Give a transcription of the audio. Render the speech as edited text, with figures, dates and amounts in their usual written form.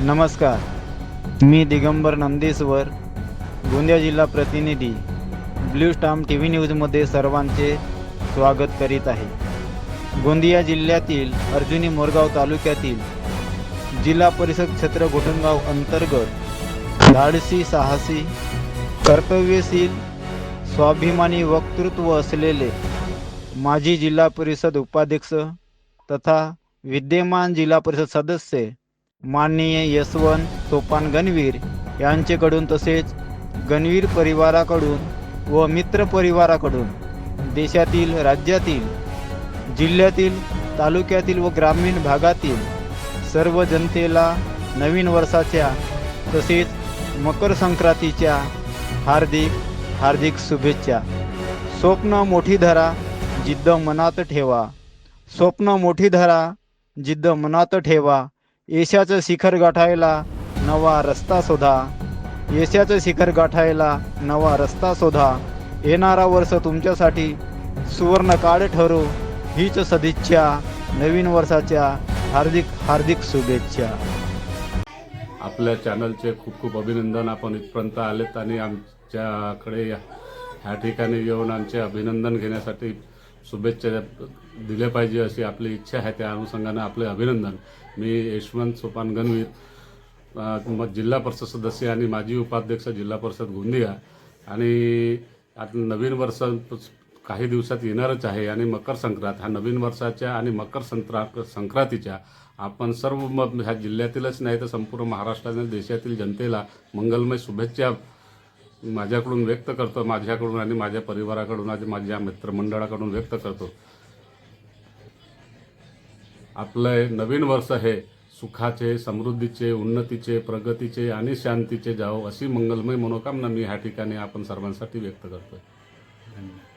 नमस्कार, मी दिगंबर नंदीश्वर, गोंदिया जिल्हा प्रतिनिधी, ब्लू स्टाम्प TV न्यूजमध्ये सर्वांचे स्वागत करीत आहे. गोंदिया जिल्ह्यातील अर्जुनी मोरगाव तालुक्यातील जिल्हा परिषद क्षेत्र गोठणगाव अंतर्गत धाडसी, साहसी, कर्तव्यशील, स्वाभिमानी वक्तृत्व असलेले माजी जिल्हा परिषद उपाध्यक्ष तथा विद्यमान जिल्हा परिषद सदस्य माननीय यशवंत सोपान गणवीर यांचेकडून तसेच गणवीर परिवाराकडून व मित्र परिवाराकडून देशातील, राज्यातील, जिल्ह्यातील, तालुक्यातील व ग्रामीण भागातील सर्व जनतेला नवीन वर्षाच्या तसेच मकर संक्रांतीच्या हार्दिक शुभेच्छा. स्वप्न मोठी धरा, जिद्द मनात ठेवा. स्वप्न मोठी धरा, जिद्द मनात ठेवा. यशाचं शिखर गाठायला नवा रस्ता शोधा. यशाचं शिखर गाठायला नवा रस्ता शोधा. येणारा वर्ष तुमच्यासाठी सुवर्ण काळ ठरो. हीच सदिच्छा. नवीन वर्षाच्या हार्दिक शुभेच्छा. आपल्या चॅनलचे खूप खूप अभिनंदन. आपण इथपर्यंत आलेत आणि आमच्याकडे ह्या ठिकाणी येऊन आमचे अभिनंदन घेण्यासाठी शुभेच्छा दिल्या पाहिजे अशी आपली इच्छा आहे. त्या अनुषंगाने आपले अभिनंदन. मी यशवंत सोपान गणवीर, जिल्हा परिषद सदस्य आणि माजी उपाध्यक्ष जिल्हा परिषद गोंदिया. आणि आता नवीन वर्ष काही दिवसात येणारच आहे आणि मकर संक्रांत ह्या नवीन वर्षाच्या आणि मकर संक्रांतीच्या आपण सर्व ह्या जिल्ह्यातीलच नाही तर संपूर्ण महाराष्ट्रातील देशातील जनतेला मंगलमय शुभेच्छा माझ्याकडून व्यक्त करतो. माझ्याकडून आणि माझ्या परिवाराकडून आणि माझ्या मित्रमंडळाकडून व्यक्त करतो. आपलं नवीन वर्ष हे सुखाचे, समृद्धीचे, उन्नतीचे, प्रगतीचे आणि शांतीचे जावो अशी मंगलमय मनोकामना मी ह्या ठिकाणी आपण सर्वांसाठी व्यक्त करतो. धन्यवाद.